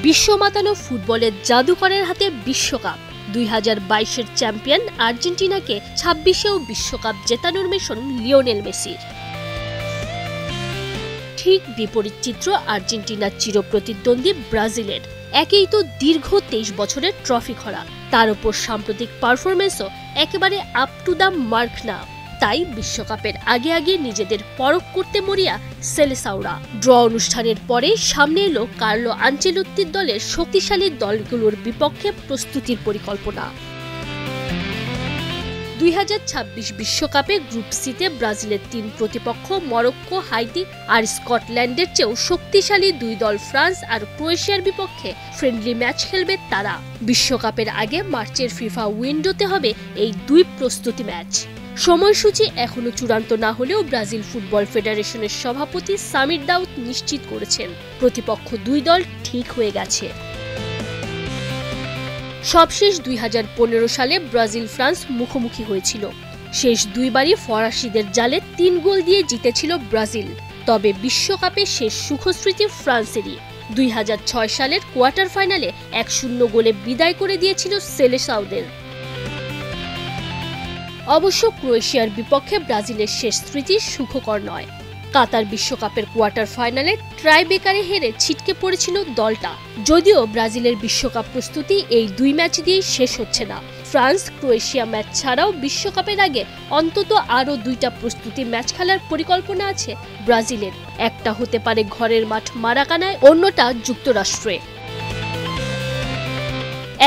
বিশ্ব মাতানো ফুটবলের জাদুকরের হাতে বিশ্বকাপ। 2022-এর চ্যাম্পিয়ন আর্জেন্টিনাকে 26-এও বিশ্বকাপ জেতানোর মিশন লিওনেল মেসির। ঠিক বিপরীত চিত্র আর্জেন্টিনার চিরপ্রতিদ্বন্দ্বী ব্রাজিলের। একেই তো দীর্ঘ 23 বছরের ট্রফি খরা, তার উপর সাম্প্রতিক পারফরমেন্সও একেবারে আপ টু দ্য মার্ক না। তাই বিশ্বকাপের আগে নিজেদের পরখ করতে মরিয়া সেলেসাওরা। ড্র অনুষ্ঠানের পরে সামনে এলো কার্লো আনচেলত্তির দলের শক্তিশালী দলগুলোর বিপক্ষে প্রস্তুতির পরিকল্পনা। 2026 বিশ্বকাপে গ্রুপ সিতে ব্রাজিলের 3 প্রতিপক্ষ মরক্কো, হাইতি আর স্কটল্যান্ডের চেয়েও শক্তিশালী 2 দল ফ্রান্স আর ক্রোয়েশিয়ার বিপক্ষে ফ্রেন্ডলি ম্যাচ খেলবে তারা। বিশ্বকাপের আগে মার্চের ফিফা উইন্ডোতে হবে এই 2 প্রস্তুতি ম্যাচ। সময়সূচি এখনো চূড়ান্ত না হলেও ব্রাজিল ফুটবল ফেডারেশনের সভাপতি সামির দাউদ নিশ্চিত করেছেন প্রতিপক্ষ 2 দল ঠিক হয়ে গেছে। সবশেষ 2015 সালে ব্রাজিল ফ্রান্স মুখোমুখি হয়েছিল। শেষ 2 বারই ফরাসিদের জালে 3 গোল দিয়ে জিতেছিল ব্রাজিল। তবে বিশ্বকাপে শেষ সুখস্মৃতি ফ্রান্সেরই। 2006 সালের কোয়ার্টার ফাইনালে 1-0 গোলে বিদায় করে দিয়েছিল সেলেসাওদের। অবশ্য ক্রোয়েশিয়ার বিপক্ষে ব্রাজিলের শেষ স্মৃতি সুখকর নয়। কাতার বিশ্বকাপের কোয়ার্টার ফাইনালে ট্রাইবেকারে হেরে ছিটকে পড়েছিল দলটা। যদিও ব্রাজিলের বিশ্বকাপ প্রস্তুতি এই 2 ম্যাচ দিয়েই শেষ হচ্ছে না। ফ্রান্স ক্রোয়েশিয়া ম্যাচ ছাড়াও বিশ্বকাপের আগে অন্তত আরও 2টা প্রস্তুতি ম্যাচ খেলার পরিকল্পনা আছে ব্রাজিলের। একটা হতে পারে ঘরের মাঠ মারাকানায়, অন্যটা যুক্তরাষ্ট্রে।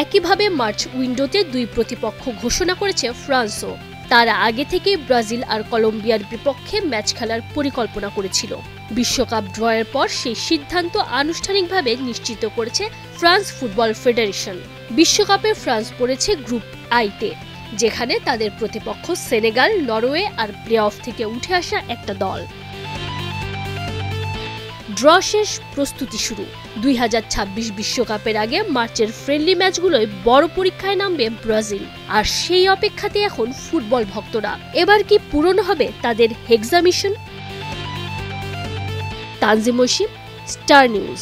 একইভাবে মার্চ উইন্ডোতে 2 প্রতিপক্ষ ঘোষণা করেছে ফ্রান্সও। তারা আগে থেকে ব্রাজিল আর কলম্বিয়ার বিপক্ষে ম্যাচ খেলার পরিকল্পনা করেছিল। বিশ্বকাপ ড্রয়ের পর সেই সিদ্ধান্ত আনুষ্ঠানিকভাবে নিশ্চিত করেছে ফ্রান্স ফুটবল ফেডারেশন। বিশ্বকাপে ফ্রান্স পড়েছে গ্রুপ আইতে, যেখানে তাদের প্রতিপক্ষ Senegal, Norway R play of থেকে উঠে আসা একটা দল। ড্র শেষ, প্রস্তুতি শুরু। 2026 বিশ্বকাপের আগে মার্চের ফ্রেন্ডলি ম্যাচগুলোয় বড় পরীক্ষায় নামবে ব্রাজিল। আর সেই অপেক্ষাতে এখন ফুটবল ভক্তরা। এবার কি পূরণ হবে তাদের hexa mission? Tanjim Oishi, Star news.